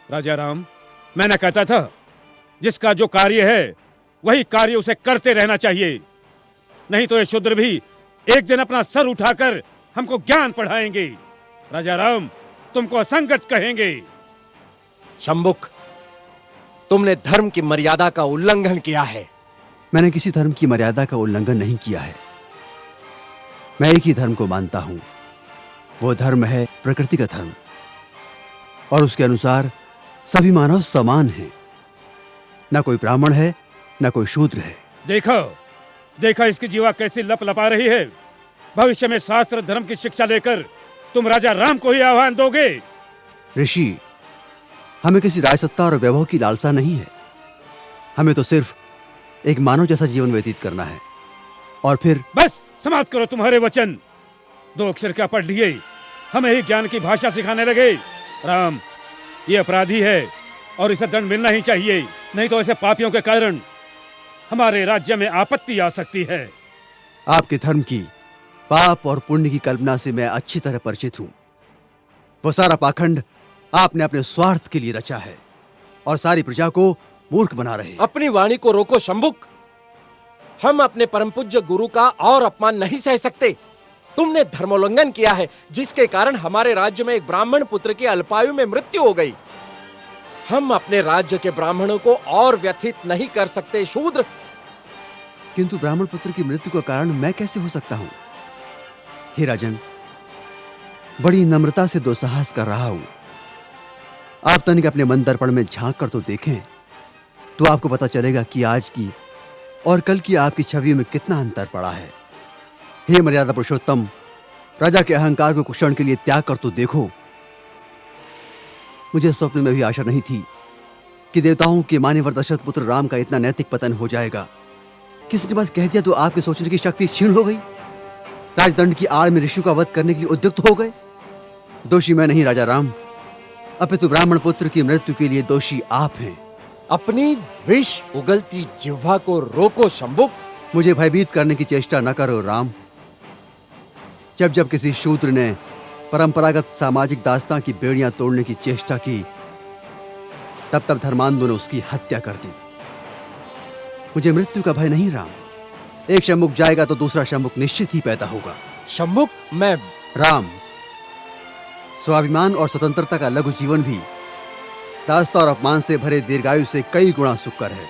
राजा राम, मैंने कहता था जिसका जो कार्य है वही कार्य उसे करते रहना चाहिए, नहीं तो ये शूद्र भी एक दिन अपना सर उठाकर हमको ज्ञान पढ़ाएंगे। राजा राम, तुमको असंगत कहेंगे। शंभुक, तुमने धर्म की मर्यादा का उल्लंघन किया है। मैंने किसी धर्म की मर्यादा का उल्लंघन नहीं किया है। मैं एक ही धर्म को मानता हूं, वो धर्म है प्रकृति का धर्म, और उसके अनुसार सभी मानव समान हैं। ना कोई ब्राह्मण है, ना कोई शूद्र है। देखो देखा इसकी जीवा कैसी लप लपा रही है। भविष्य में शास्त्र धर्म की शिक्षा लेकर तुम राजा राम को ही आह्वान दोगे। ऋषि, हमें किसी राजसत्ता और वैभव की लालसा नहीं है। हमें तो सिर्फ एक मानव जैसा जीवन व्यतीत करना है। और फिर बस समाप्त करो तुम्हारे वचन। 2 अक्षर क्या पढ़ लिए, हमें ही ज्ञान की भाषा सिखाने लगे। राम, ये अपराधी है और इसे दंड मिलना ही चाहिए, नहीं तो ऐसे पापियों के कारण हमारे राज्य में आपत्ति आ सकती है। आपके धर्म की पाप और पुण्य की कल्पना से मैं अच्छी तरह परिचित हूं। वो सारा पाखंड आपने अपने स्वार्थ के लिए रचा है और सारी प्रजा को मूर्ख बना रहे। अपनी वाणी को रोको शंभुक। हम अपने परम पूज्य गुरु का और अपमान नहीं सह सकते। तुमने धर्मोल्लंघन किया है, जिसके कारण हमारे राज्य में एक ब्राह्मण पुत्र की अल्पायु में मृत्यु हो गई। हम अपने राज्य के ब्राह्मणों को और व्यथित नहीं कर सकते शूद्र। किंतु ब्राह्मण पुत्र की मृत्यु का कारण मैं कैसे हो सकता हूं? हे राजन, बड़ी नम्रता से दुस्साहस कर रहा हूं। आप तनिक अपने मन दर्पण में झांक कर तो देखें, तो आपको पता चलेगा कि आज की और कल की आपकी छवियों में कितना अंतर पड़ा है। हे मर्यादा पुरुषोत्तम, प्रजा के अहंकार को कुछ क्षण के लिए त्याग कर तो देखो। मुझे स्वप्न में भी आशा नहीं थी कि देवताओं के मान्यवर दशरथ पुत्र राम का इतना नैतिक पतन हो जाएगा। किसी ने बस कह दिया तो आपके सोचने की शक्ति क्षीण हो गई। राजदंड की आड़ में ऋषियों का वध करने के लिए उद्युक्त हो गए। दोषी मैं नहीं राजा राम, अपितु ब्राह्मण पुत्र की मृत्यु के लिए दोषी आप हैं। अपनी विष उगलती जिह्वा को रोको शंभुक। मुझे भयभीत करने की चेष्टा न करो राम। जब जब किसी शूद्र ने परंपरागत सामाजिक दास्तां की बेड़ियां तोड़ने की चेष्टा की, तब तब धर्मांधों ने उसकी हत्या कर दी। मुझे मृत्यु का भय नहीं राम। एक शंभुक जाएगा तो दूसरा शंभुक निश्चित ही पैदा होगा। शंभुक, मैं राम, स्वाभिमान और स्वतंत्रता का लघु जीवन भी दास्ता और अपमान से भरे दीर्घायु से कई गुणा सुकर है।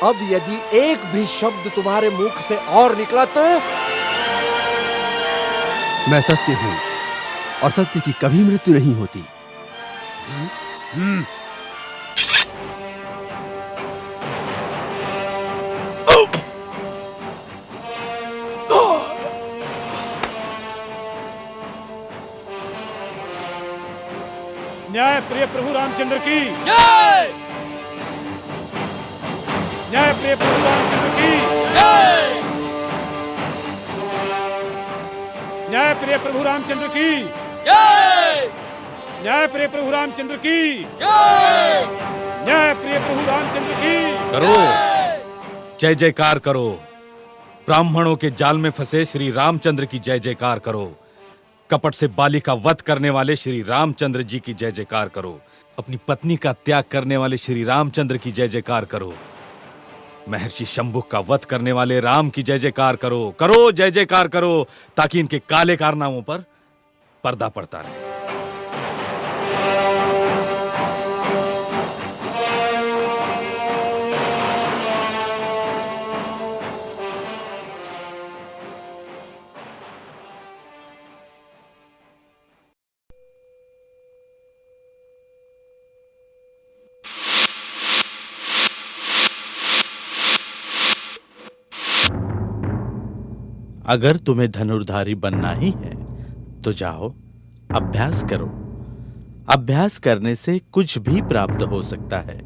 अब यदि एक भी शब्द तुम्हारे मुख से और निकला तो मैं सत्य हूं और सत्य की कभी मृत्यु नहीं होती। न्याय प्रिय प्रभु रामचंद्र की जय। न्याय प्रिय प्रभु रामचंद्र की जय। न्याय प्रिय प्रभु रामचंद्र की जय। न्याय प्रिय प्रभु रामचंद्र की जय। न्याय प्रिय प्रभु रामचंद्र की। करो, जय जयकार करो। ब्राह्मणों के जाल में फंसे श्री रामचंद्र की जय जयकार करो। कपट से बाली का वध करने वाले श्री रामचंद्र जी की जय जयकार करो। अपनी पत्नी का त्याग करने वाले श्री रामचंद्र की जय जयकार करो। महर्षि शंभुक का वध करने वाले राम की जय जयकार करो। करो, जय जयकार करो, ताकि इनके काले कारनामों पर पर्दा पड़ता रहे। अगर तुम्हें धनुर्धारी बनना ही है तो जाओ, अभ्यास करो। अभ्यास करने से कुछ भी प्राप्त हो सकता है।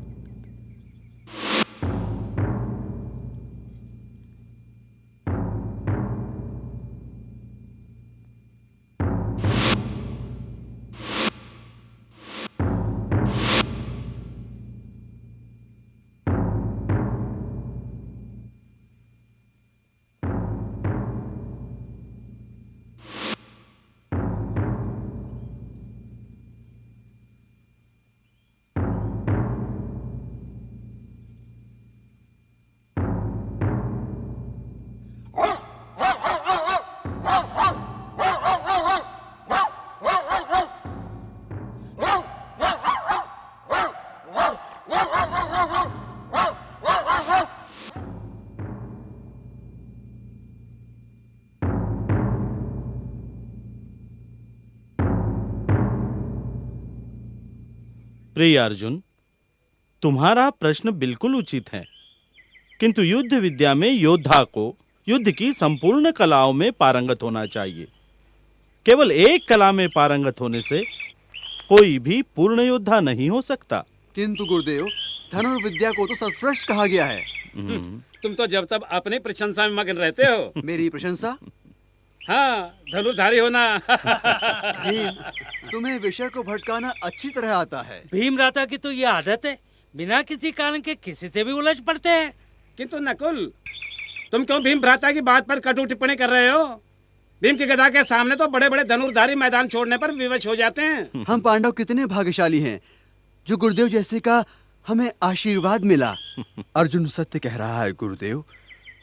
प्रिय अर्जुन, तुम्हारा प्रश्न बिल्कुल उचित है, किंतु युद्ध विद्या में योद्धा को युद्ध की संपूर्ण कलाओं में पारंगत होना चाहिए। केवल एक कला में पारंगत होने से कोई भी पूर्ण योद्धा नहीं हो सकता। किंतु गुरुदेव, धनुर्विद्या को तो सर्वश्रेष्ठ कहा गया है। तुम तो जब तब अपनी प्रशंसा में मगन रहते हो। मेरी प्रशंसा? हाँ, धनुर्धारी होना। भीम, तुम्हें विषय को भटकाना अच्छी तरह आता है। भीमराता की तो ये आदत है, बिना किसी कारण के किसी से भी उलझ पड़ते हैं। किंतु नकुल, तुम क्यों भीम भ्राता की बात पर कटु टिप्पणी कर रहे हो? भीम की गदा के सामने तो बड़े बड़े धनुर्धारी मैदान छोड़ने पर विवश हो जाते हैं। हम पांडव कितने भाग्यशाली हैं जो गुरुदेव जैसे का हमें आशीर्वाद मिला। अर्जुन सत्य कह रहा है गुरुदेव,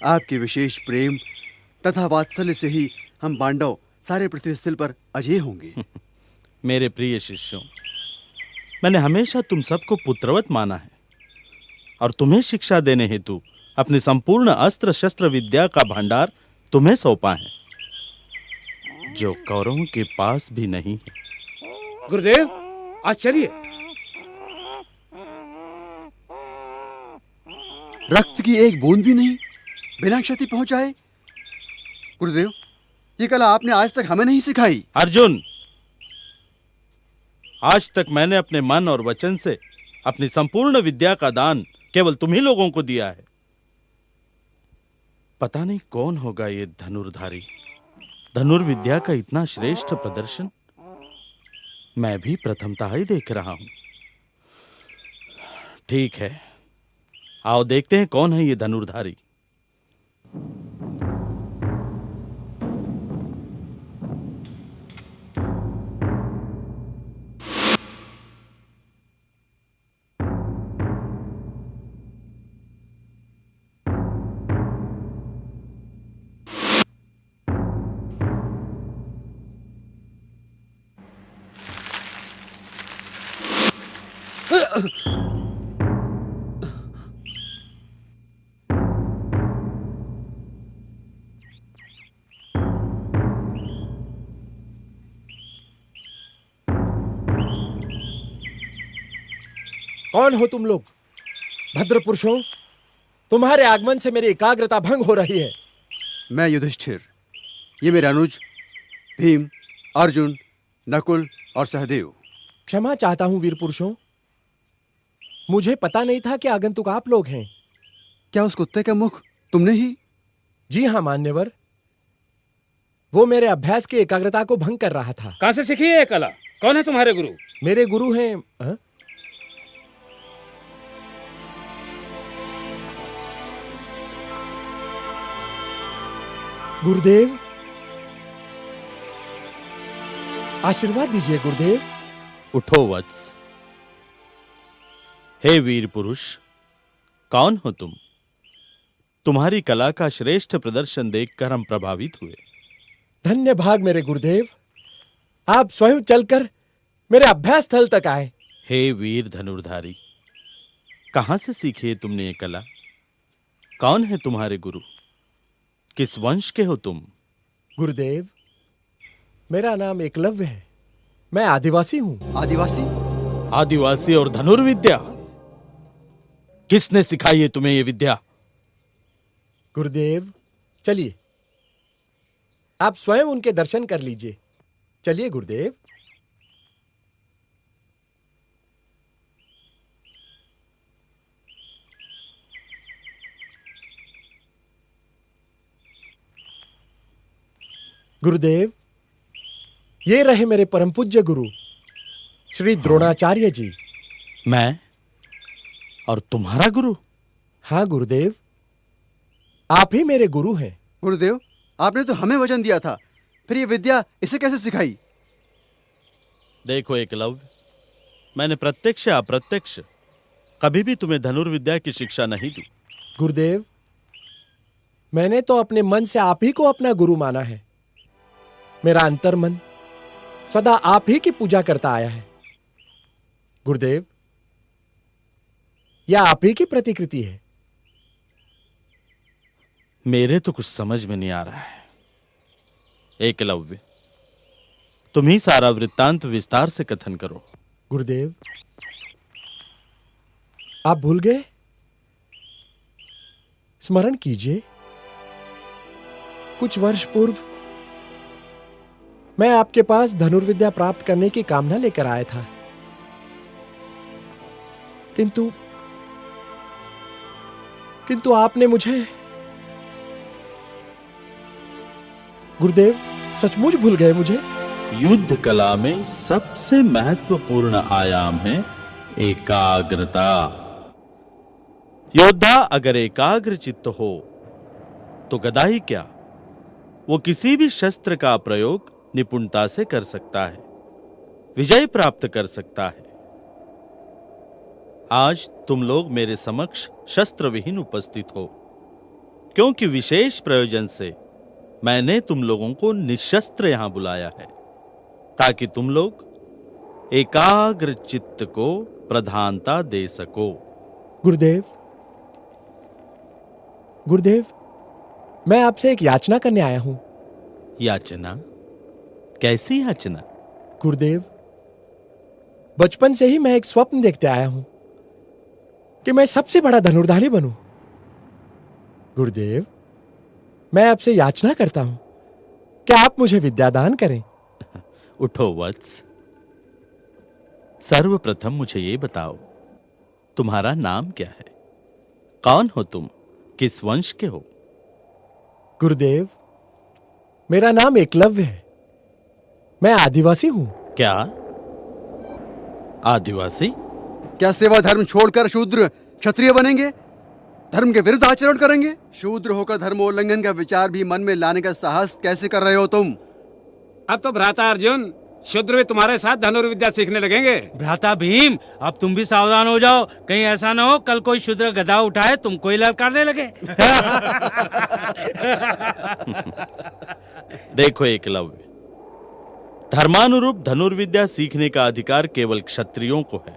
आपके विशेष प्रेम तथा वात्सल्य से ही हम पांडव सारे पृथ्वी स्थल पर अजय होंगे। मेरे प्रिय शिष्यों, मैंने हमेशा तुम सबको पुत्रवत माना है और तुम्हें शिक्षा देने हेतु अपनी संपूर्ण अस्त्र शस्त्र विद्या का भंडार तुम्हें सौंपा है, जो कौरवों के पास भी नहीं है। गुरुदेव, आश्चर्य! रक्त की एक बूंद भी नहीं, बिना क्षति पहुंचाए। गुरुदेव, ये कला आपने आज तक हमें नहीं सिखाई। अर्जुन, आज तक मैंने अपने मन और वचन से अपनी संपूर्ण विद्या का दान केवल तुम्ही लोगों को दिया है। पता नहीं कौन होगा ये धनुर्धारी। धनुर्विद्या का इतना श्रेष्ठ प्रदर्शन मैं भी प्रथमतः ही देख रहा हूं। ठीक है, आओ देखते हैं कौन है ये धनुर्धारी। कौन हो तुम लोग? भद्र पुरुषों, तुम्हारे आगमन से मेरी एकाग्रता भंग हो रही है। मैं युधिष्ठिर, ये मेरे अनुज भीम, अर्जुन, नकुल और सहदेव। क्षमा चाहता हूं वीर पुरुषों, मुझे पता नहीं था कि आगंतुक आप लोग हैं। क्या उस कुत्ते का मुख तुमने ही? जी हां मान्यवर, वो मेरे अभ्यास की एकाग्रता को भंग कर रहा था। कहां से सीखी है ये कला? कौन है तुम्हारे गुरु? मेरे गुरु हैं गुरुदेव। आशीर्वाद दीजिए गुरुदेव। उठो वत्स। हे वीर पुरुष, कौन हो तुम? तुम्हारी कला का श्रेष्ठ प्रदर्शन देखकर हम प्रभावित हुए। धन्य भाग मेरे गुरुदेव, आप स्वयं चलकर मेरे अभ्यास स्थल तक आए। हे वीर धनुर्धारी, कहां से सीखी है तुमने ये कला? कौन है तुम्हारे गुरु? किस वंश के हो तुम? गुरुदेव, मेरा नाम एकलव्य है, मैं आदिवासी हूं। आदिवासी? आदिवासी और धनुर्विद्या? किसने सिखाई है तुम्हें ये विद्या? गुरुदेव, चलिए आप स्वयं उनके दर्शन कर लीजिए। चलिए गुरुदेव। गुरुदेव, ये रहे मेरे परम पूज्य गुरु श्री द्रोणाचार्य जी। मैं और तुम्हारा गुरु? हाँ गुरुदेव, आप ही मेरे गुरु हैं। गुरुदेव, आपने तो हमें वचन दिया था, फिर ये विद्या इसे कैसे सिखाई? देखो एकलव्य, मैंने प्रत्यक्ष या अप्रत्यक्ष कभी भी तुम्हें धनुर्विद्या की शिक्षा नहीं दी। गुरुदेव, मैंने तो अपने मन से आप ही को अपना गुरु माना है। मेरा अंतर्मन सदा आप ही की पूजा करता आया है। गुरुदेव, यह आप ही की प्रतिकृति है। मेरे तो कुछ समझ में नहीं आ रहा है। एकलव्य, तुम ही सारा वृत्तांत विस्तार से कथन करो। गुरुदेव, आप भूल गए? स्मरण कीजिए, कुछ वर्ष पूर्व मैं आपके पास धनुर्विद्या प्राप्त करने की कामना लेकर आया था, किंतु आपने मुझे। गुरुदेव, सचमुच भूल गए मुझे? युद्ध कला में सबसे महत्वपूर्ण आयाम है एकाग्रता। योद्धा अगर एकाग्र चित्त हो तो गदा ही क्या, वो किसी भी शस्त्र का प्रयोग निपुणता से कर सकता है, विजय प्राप्त कर सकता है। आज तुम लोग मेरे समक्ष शस्त्र विहीन उपस्थित हो, क्योंकि विशेष प्रयोजन से मैंने तुम लोगों को निशस्त्र यहां बुलाया है, ताकि तुम लोग एकाग्र चित्त को प्रधानता दे सको। गुरुदेव, गुरुदेव, मैं आपसे एक याचना करने आया हूं। याचना? कैसी याचना? गुरुदेव, बचपन से ही मैं एक स्वप्न देखते आया हूं कि मैं सबसे बड़ा धनुर्धारी बनूं। गुरुदेव, मैं आपसे याचना करता हूं कि आप मुझे विद्यादान करें। उठो वत्स, सर्वप्रथम मुझे ये बताओ, तुम्हारा नाम क्या है? कौन हो तुम? किस वंश के हो? गुरुदेव, मेरा नाम एकलव्य है। मैं आदिवासी हूं। क्या आदिवासी? क्या सेवा धर्म छोड़कर शूद्र क्षत्रिय बनेंगे? धर्म के विरुद्ध आचरण करेंगे? शूद्र होकर धर्मोल्लंघन का विचार भी मन में लाने का साहस कैसे कर रहे हो तुम? अब तो भ्राता अर्जुन, शूद्र भी तुम्हारे साथ धनुर्विद्या सीखने लगेंगे। भ्राता भीम, अब तुम भी सावधान हो जाओ, कहीं ऐसा ना हो कल कोई शूद्र गदा उठाए तुमको ही ललकारने लगे। देखो एकलव्य, धर्मानुरूप धनुर्विद्या सीखने का अधिकार केवल क्षत्रियों को है,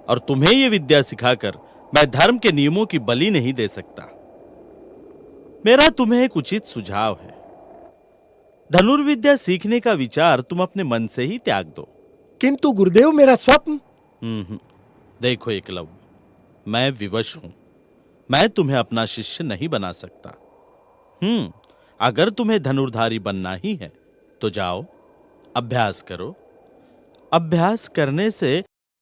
और तुम्हें यह विद्या सिखाकर मैं धर्म के नियमों की बलि नहीं दे सकता। मेरा तुम्हें एक उचित सुझाव है, धनुर्विद्या सीखने का विचार तुम अपने मन से ही त्याग दो। किंतु गुरुदेव, मेरा स्वप्न। देखो एकलव्य, मैं विवश हूं, मैं तुम्हें अपना शिष्य नहीं बना सकता। अगर तुम्हें धनुर्धारी बनना ही है तो जाओ, अभ्यास करो। अभ्यास करने से